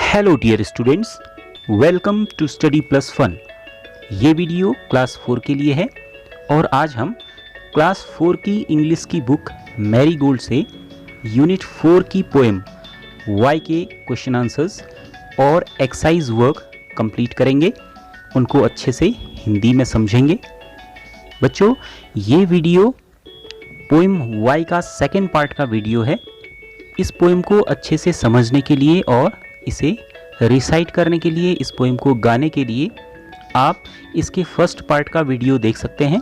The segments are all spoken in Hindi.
Hello dear students, welcome to study plus fun. ये वीडियो क्लास 4 के लिए है और आज हम क्लास 4 की इंग्लिश की बुक मैरीगोल्ड से यूनिट 4 की पोएम वाई के क्वेश्चन आंसर्स और एक्सरसाइज वर्क कंप्लीट करेंगे। उनको अच्छे से हिंदी में समझेंगे। बच्चों, ये वीडियो पोएम वाई का सेकेंड पार्ट का वीडियो है। इस पोएम को अच्छे से समझने के लिए और इसे रिसाइट करने के लिए, इस पोएम को गाने के लिए आप इसके फर्स्ट पार्ट का वीडियो देख सकते हैं,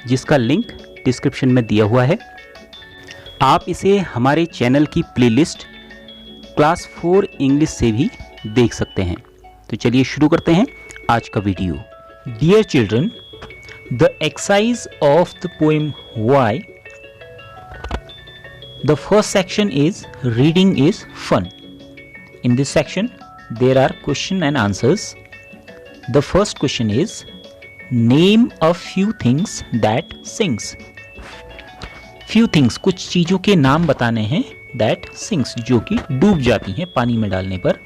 जिसका लिंक डिस्क्रिप्शन में दिया हुआ है। आप इसे हमारे चैनल की प्लेलिस्ट क्लास 4 इंग्लिश से भी देख सकते हैं। तो चलिए शुरू करते हैं आज का video. Dear children, the exercise of the poem why. The first section is reading is fun. In this section, there are question and answers. The first question is name a few things that sings. Few things, कुछ चीज़ों के नाम बताने हैं that sings, जो कि डूब जाती हैं पानी में डालने पर।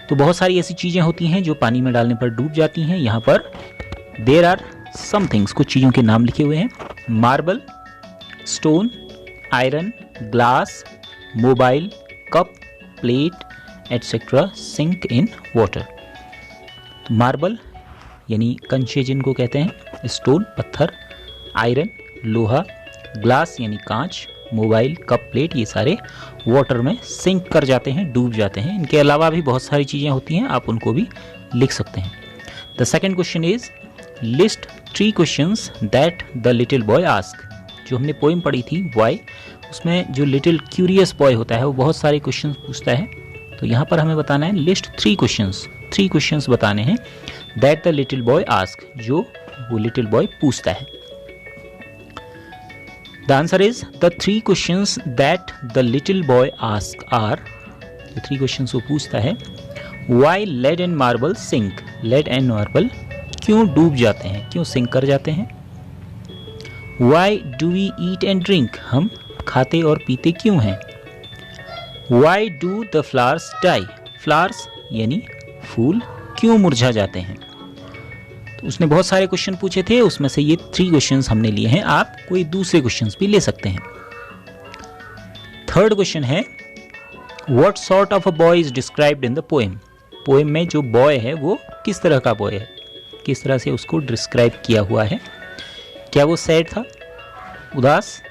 तो बहुत सारी ऐसी चीज़ें होती हैं जो पानी में डालने पर डूब जाती हैं। यहाँ पर there are some things, कुछ चीज़ों के नाम लिखे हुए हैं। Marble, stone, iron, glass, mobile, cup, plate etcetera sink in water. Marble यानी कंचे जिनको कहते हैं, स्टोन पत्थर, आयरन लोहा, ग्लास यानी कांच, मोबाइल, कप, प्लेट, ये सारे वाटर में सिंक कर जाते हैं, डूब जाते हैं। इनके अलावा भी बहुत सारी चीज़ें होती हैं, आप उनको भी लिख सकते हैं। The second question is list 3 questions that the little boy ask. जो हमने पोएम पढ़ी थी वाई, उसमें जो लिटिल क्यूरियस बॉय होता है वो बहुत सारे क्वेश्चन पूछता है। तो यहाँ पर हमें बताना है लिस्ट 3 क्वेश्चंस बताने हैं that the little boy ask, जो वो लिटिल बॉय पूछता है। The answer is the 3 questions that the little boy ask are, जो 3 क्वेश्चंस वो पूछता है। Why lead and marble sink, lead and marble क्यों डूब जाते हैं, क्यों सिंक कर जाते हैं। Why do we eat and drink? हम खाते और पीते क्यों हैं। Why do the flowers die? Flowers यानी फूल क्यों मुरझा जाते हैं। तो उसने बहुत सारे क्वेश्चन पूछे थे, उसमें से ये 3 क्वेश्चंस हमने लिए हैं। आप कोई दूसरे क्वेश्चंस भी ले सकते हैं। थर्ड क्वेश्चन है What sort of a boy is described in the poem? Poem में जो बॉय है वो किस तरह का बॉय है, किस तरह से उसको डिस्क्राइब किया हुआ है। क्या वो सैड था, उदास,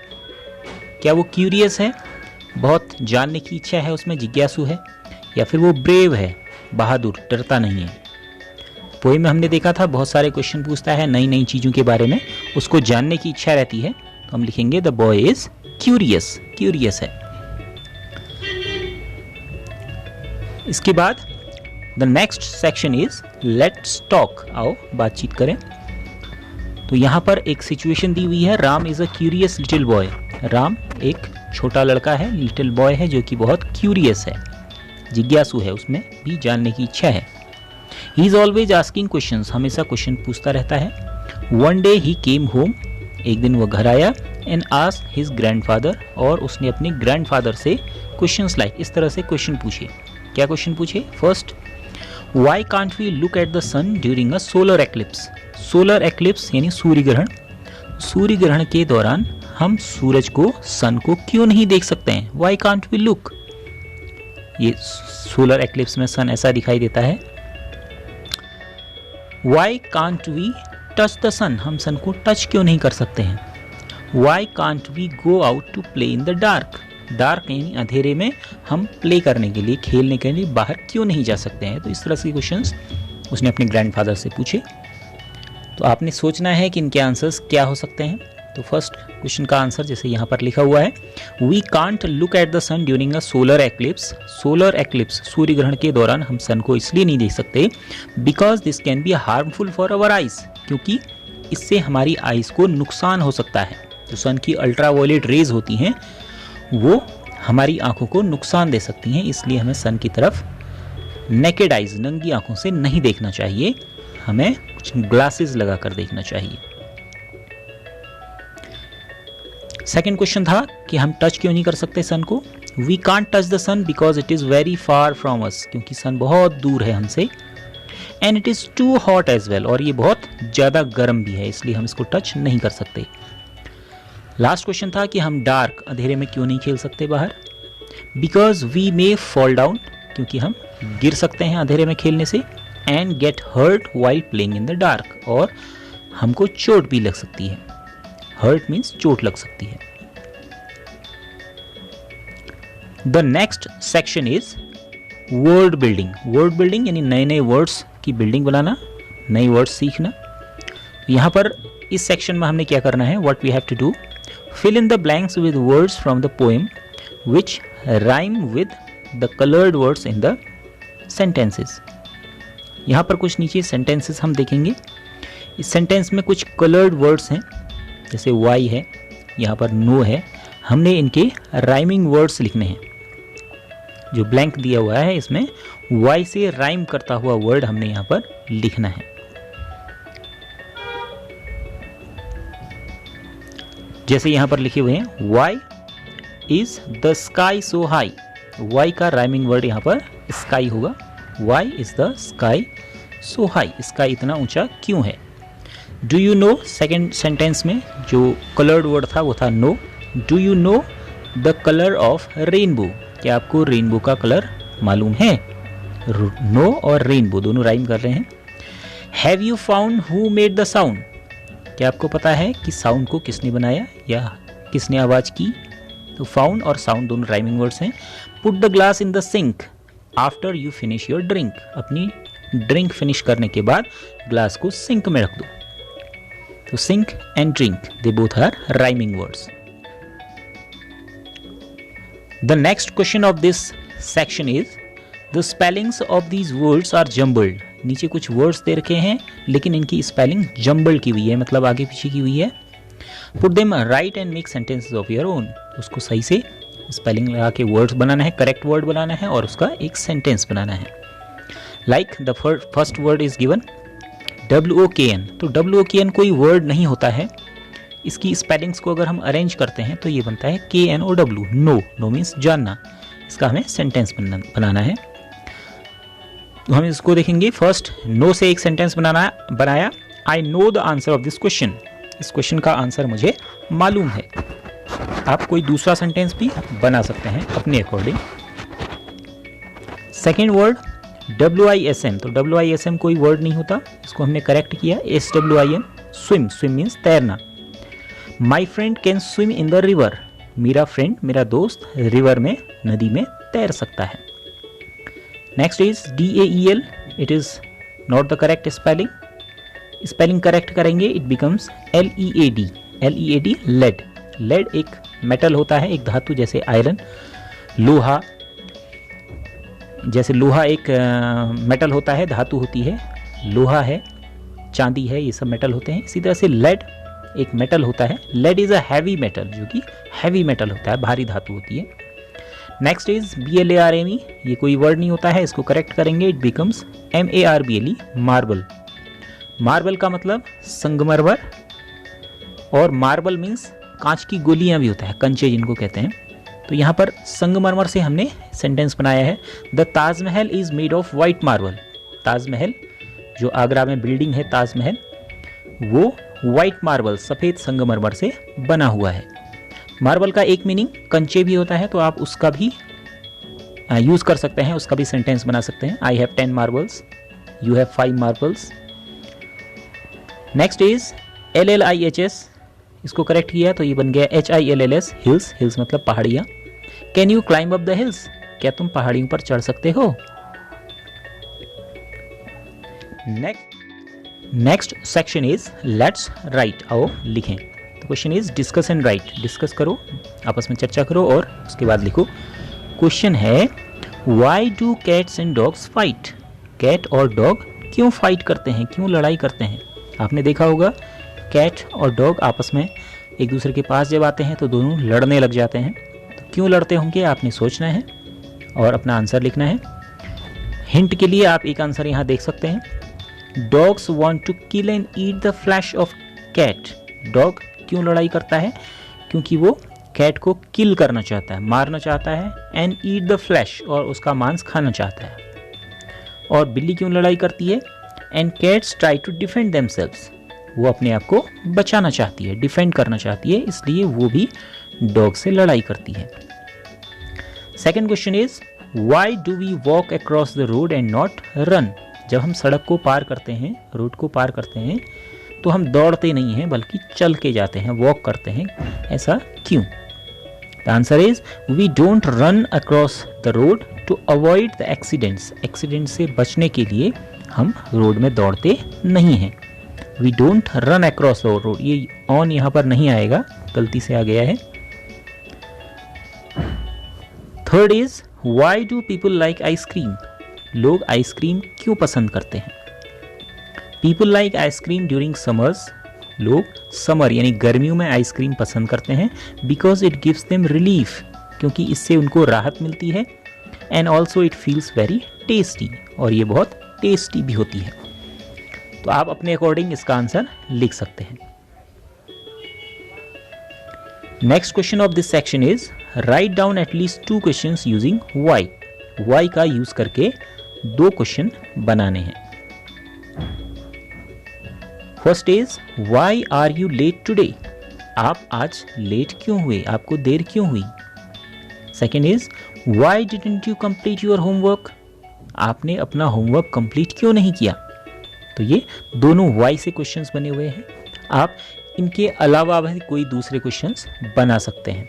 क्या वो क्यूरियस है, बहुत जानने की इच्छा है उसमें, जिज्ञासु है, या फिर वो ब्रेव है, बहादुर, डरता नहीं है। पोएम में हमने देखा था बहुत सारे क्वेश्चन पूछता है नई नई चीज़ों के बारे में, उसको जानने की इच्छा रहती है। तो हम लिखेंगे the boy is curious, curious है। इसके बाद the next section is let's talk, आओ बातचीत करें। तो यहाँ पर एक सिचुएशन दी हुई है, Ram is a curious little boy. Ram एक छोटा लड़का है, लिटिल बॉय है, जो कि बहुत क्यूरियस है, जिज्ञासु है, उसमें भी जानने की इच्छा है। He is always asking questions, हमेशा क्वेश्चन पूछता रहता है। वन डे ही केम होम, एक दिन वो घर आया। एंड आस्क्ड हिज ग्रैंडफादर, और उसने अपने ग्रैंडफादर से क्वेश्चंस लाइक, इस तरह से क्वेश्चन पूछे। क्या क्वेश्चन पूछे। First, why can't we look at the sun during a solar eclipse. Solar eclipse यानी सूर्य ग्रहण, सूर्य ग्रहण के दौरान हम सूरज को, सन को क्यों नहीं देख सकते हैं। वाई कांट वी लुक, ये सोलर एक्लिप्स में सन ऐसा दिखाई देता है। Why can't we touch the sun, हम सन को टच क्यों नहीं कर सकते हैं। Why can't we go out to play in the dark, dark यानी अंधेरे में हम प्ले करने के लिए, खेलने के लिए बाहर क्यों नहीं जा सकते हैं। तो इस तरह से क्वेश्चंस उसने अपने ग्रैंडफादर से पूछे। तो आपने सोचना है कि इनके आंसर्स क्या हो सकते हैं। तो फर्स्ट क्वेश्चन का आंसर जैसे यहाँ पर लिखा हुआ है, we can't look at the sun during a solar eclipse. Solar eclipse, सूर्य ग्रहण के दौरान हम सन को इसलिए नहीं देख सकते, because this can be harmful for our eyes, क्योंकि इससे हमारी आइज को नुकसान हो सकता है। जो सन की अल्ट्रावायलेट रेज होती हैं वो हमारी आंखों को नुकसान दे सकती हैं, इसलिए हमें सन की तरफ नेकेड आइज, नंगी आंखों से नहीं देखना चाहिए, हमें कुछ ग्लासेस लगाकर देखना चाहिए। सेकंड क्वेश्चन था कि हम टच क्यों नहीं कर सकते सन को। We can't touch the sun because it is very far from us, क्योंकि सन बहुत दूर है हमसे। And it is too hot as well, और ये बहुत ज़्यादा गर्म भी है, इसलिए हम इसको टच नहीं कर सकते। लास्ट क्वेश्चन था कि हम डार्क अंधेरे में क्यों नहीं खेल सकते बाहर। Because we may fall down, क्योंकि हम गिर सकते हैं अंधेरे में खेलने से। And get hurt while playing in the dark, और हमको चोट भी लग सकती है। हर्ट मीन्स चोट लग सकती है। The next section is word building. Word building यानी नए नए वर्ड्स की बिल्डिंग बनाना, नए वर्ड्स सीखना। यहाँ पर इस सेक्शन में हमने क्या करना है, what we have to do, fill in the blanks with words from the poem which rhyme with the coloured words in the sentences. यहाँ पर कुछ नीचे सेंटेंसेस हम देखेंगे। इस सेंटेंस में कुछ कलर्ड वर्ड्स हैं, जैसे वाई है, यहाँ पर नो है। हमने इनके राइमिंग वर्ड्स लिखने हैं। जो ब्लैंक दिया हुआ है इसमें वाई से राइम करता हुआ वर्ड हमने यहाँ पर लिखना है। जैसे यहाँ पर लिखे हुए हैं, why is the sky so high. Why का राइमिंग वर्ड यहाँ पर स्काई होगा। Why is the sky so high, sky इतना ऊंचा क्यों है। Do you know, second sentence में जो कलर्ड वर्ड था वो था know. Do you know the colour of rainbow, क्या आपको रेनबो का कलर मालूम है। नो और रेनबो दोनों राइम कर रहे हैं। Have you found who made the sound, क्या आपको पता है कि साउंड को किसने बनाया या किसने आवाज की। तो फाउंड और साउंड दोनों राइमिंग वर्ड्स हैं। Put the glass in the sink after you finish your drink, अपनी ड्रिंक फिनिश करने के बाद ग्लास को सिंक में रख दो। तो sink and drink, they both are rhyming words. The next question of this section is the spellings of these words are jumbled। नीचे कुछ words दे रखे हैं लेकिन इनकी spelling jumbled की हुई है, मतलब आगे पीछे की हुई है। Put them right and make sentences of your own। उसको सही से spelling लगा के words बनाना है, correct word बनाना है और उसका एक sentence बनाना है। Like the first word is given WOKN। तो WOKN कोई word नहीं होता है। इसकी स्पेलिंग्स को अगर हम अरेंज करते हैं तो ये बनता है KNOW, नो। नो मीन्स जानना। इसका हमें सेंटेंस बनाना है। तो हम इसको देखेंगे। फर्स्ट, नो से एक सेंटेंस बनाया। I know the answer of this question, इस क्वेश्चन का आंसर मुझे मालूम है। आप कोई दूसरा सेंटेंस भी बना सकते हैं अपने अकॉर्डिंग। Second word WISM। तो WISM कोई वर्ड नहीं होता, इसको हमने करेक्ट किया। SWIM, swim. स्विम मीन्स तैरना। My friend can swim in the river, मेरा फ्रेंड, मेरा दोस्त रिवर में, नदी में तैर सकता है। Next is DAEL, it is not the correct spelling. Spelling correct करेंगे, it becomes LEAD। LEAD lead. Lead एक मेटल होता है, एक धातु, जैसे आयरन, लोहा। जैसे लोहा एक मेटल होता है, धातु होती है, लोहा है, चांदी है, ये सब मेटल होते हैं। इसी तरह से लेड एक मेटल होता है। Lead is a heavy metal, जो कि हैवी मेटल होता है, भारी धातु होती है। नेक्स्ट इज BLARME, ये कोई वर्ड नहीं होता है, इसको करेक्ट करेंगे, it becomes MARBLE, marble. Marble का मतलब संगमरमर, और मार्बल मीन्स कांच की गोलियां भी होता है, कंचे जिनको कहते हैं। तो यहाँ पर संगमरमर से हमने सेंटेंस बनाया है। The Taj Mahal is made of white marble. Taj Mahal, जो आगरा में बिल्डिंग है ताजमहल, वो वाइट मार्बल, सफ़ेद संगमरमर से बना हुआ है। मार्बल का एक मीनिंग कंचे भी होता है, तो आप उसका भी यूज़ कर सकते हैं, उसका भी सेंटेंस बना सकते हैं। I have 10 marbles, you have 5 marbles. Next is LLIHS, इसको करेक्ट किया तो ये बन गया HILLS, हिल्स। हिल्स मतलब पहाड़ियाँ। Can you climb up the hills, क्या तुम पहाड़ियों पर चढ़ सकते हो। Next section is let's write, आओ लिखें। तो question is discuss and right, discuss करो, आपस में चर्चा करो और उसके बाद लिखो। क्वेश्चन है why do cats and dogs fight. Cat और डॉग क्यों फाइट करते हैं, क्यों लड़ाई करते हैं। आपने देखा होगा कैट और डॉग आपस में एक दूसरे के पास जब आते हैं तो दोनों लड़ने लग जाते हैं। तो क्यों लड़ते होंगे आपने सोचना है और अपना आंसर लिखना है। हिंट के लिए आप एक आंसर यहाँ देख सकते हैं, dogs want to kill and eat the flesh of cat. Dog क्यों लड़ाई करता है, क्योंकि वो कैट को किल करना चाहता है, मारना चाहता है, एंड ईट द फ्लैश, और उसका मांस खाना चाहता है। और बिल्ली क्यों लड़ाई करती है? And cats try to defend themselves, वो अपने आप को बचाना चाहती है, डिफेंड करना चाहती है, इसलिए वो भी डॉग से लड़ाई करती है। Second question is why do we walk across the road and not run? जब हम सड़क को पार करते हैं, रोड को पार करते हैं, तो हम दौड़ते नहीं हैं बल्कि चल के जाते हैं, वॉक करते हैं। ऐसा क्यों? The answer is we don't run across the road to avoid the accidents. Accident से बचने के लिए हम रोड में दौड़ते नहीं हैं। We don't run across the road, ये ऑन यहाँ पर नहीं आएगा, गलती से आ गया है। Third is why do people like ice cream? लोग आइसक्रीम क्यों पसंद करते हैं? People like ice cream during summers, लोग समर यानी गर्मियों में आइसक्रीम पसंद करते हैं, because it gives them relief, क्योंकि इससे उनको राहत मिलती है, and also it feels very tasty, और ये बहुत टेस्टी भी होती है। तो आप अपने अकॉर्डिंग इसका आंसर लिख सकते हैं। Next question of this section is write down at least 2 questions using why. Why का यूज करके 2 क्वेश्चन बनाने हैं। First is why are you late today? आप आज लेट क्यों हुए, आपको देर क्यों हुई? Second is why didn't you complete your homework? आपने अपना होमवर्क कंप्लीट क्यों नहीं किया? तो ये दोनों वाई से क्वेश्चंस बने हुए हैं। आप इनके अलावा भी कोई दूसरे क्वेश्चंस बना सकते हैं।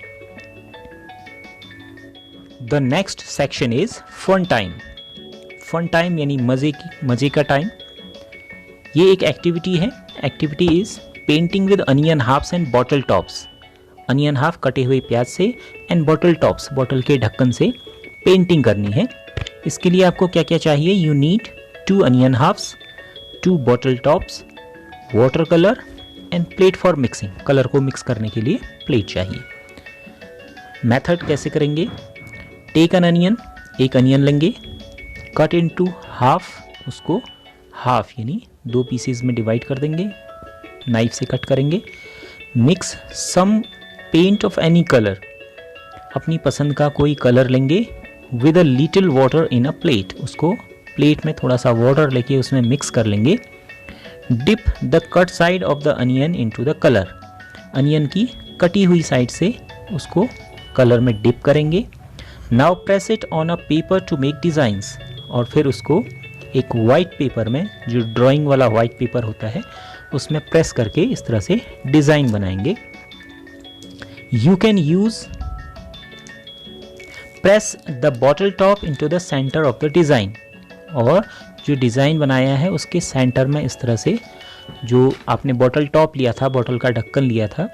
The next section is fun time. Fun time यानी मजे का टाइम। ये एक एक्टिविटी है। Activity is painting with onion halves and bottle tops. Onion half कटे हुए प्याज से एंड बॉटल टॉप्स, बॉटल के ढक्कन से पेंटिंग करनी है। इसके लिए आपको क्या क्या चाहिए? You need 2 onion halves, 2 bottle tops, water colour and plate for mixing. Colour को मिक्स करने के लिए प्लेट चाहिए। मेथड कैसे करेंगे? Take an onion, cut onion लेंगे, कट इनटू हाफ, उसको हाफ यानी 2 पीसेज में डिवाइड कर देंगे, नाइफ से कट करेंगे। Mix some paint of any colour, अपनी पसंद का कोई कलर लेंगे, with a little water in a plate, उसको प्लेट में थोड़ा सा वाटर लेके उसमें मिक्स कर लेंगे। Dip the cut side of the onion into the colour, onion की कटी हुई साइड से उसको कलर में डिप करेंगे। Now press it on a paper two make designs, और फिर उसको एक वाइट पेपर में, जो ड्राइंग वाला वाइट पेपर होता है, उसमें प्रेस करके इस तरह से डिज़ाइन बनाएंगे। You can use press the bottle top into the centre of the design, और जो डिज़ाइन बनाया है उसके सेंटर में इस तरह से जो आपने बॉटल टॉप लिया था, बॉटल का ढक्कन लिया था,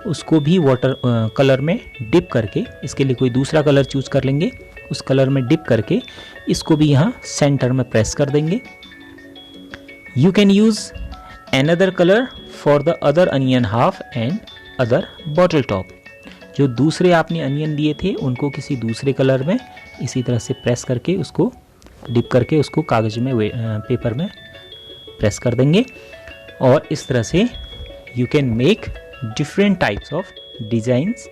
उसको भी वाटर कलर में डिप करके, इसके लिए कोई दूसरा कलर चूज कर लेंगे, उस कलर में डिप करके इसको भी यहाँ सेंटर में प्रेस कर देंगे। You can use another colour for the other onion half and other bottle top, जो दूसरे आपने अनियन लिए थे उनको किसी दूसरे कलर में इसी तरह से प्रेस करके, उसको डिप करके, उसको कागज में पेपर में प्रेस कर देंगे, और इस तरह से you can make different types of designs,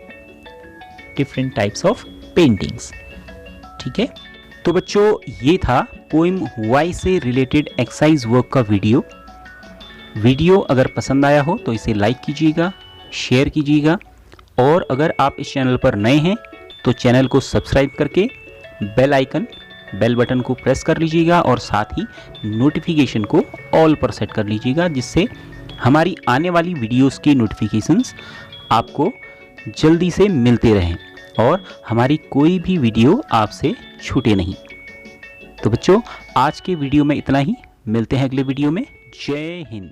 different types of paintings. ठीक है, तो बच्चों ये था पोएम वाई से रिलेटेड एक्सरसाइज वर्क का वीडियो अगर पसंद आया हो तो इसे लाइक कीजिएगा, शेयर कीजिएगा, और अगर आप इस चैनल पर नए हैं तो चैनल को सब्सक्राइब करके बेल बटन को प्रेस कर लीजिएगा, और साथ ही नोटिफिकेशन को ऑल पर सेट कर लीजिएगा, जिससे हमारी आने वाली वीडियोस की नोटिफिकेशंस आपको जल्दी से मिलते रहें और हमारी कोई भी वीडियो आपसे छूटे नहीं। तो बच्चों आज के वीडियो में इतना ही, मिलते हैं अगले वीडियो में। जय हिंद।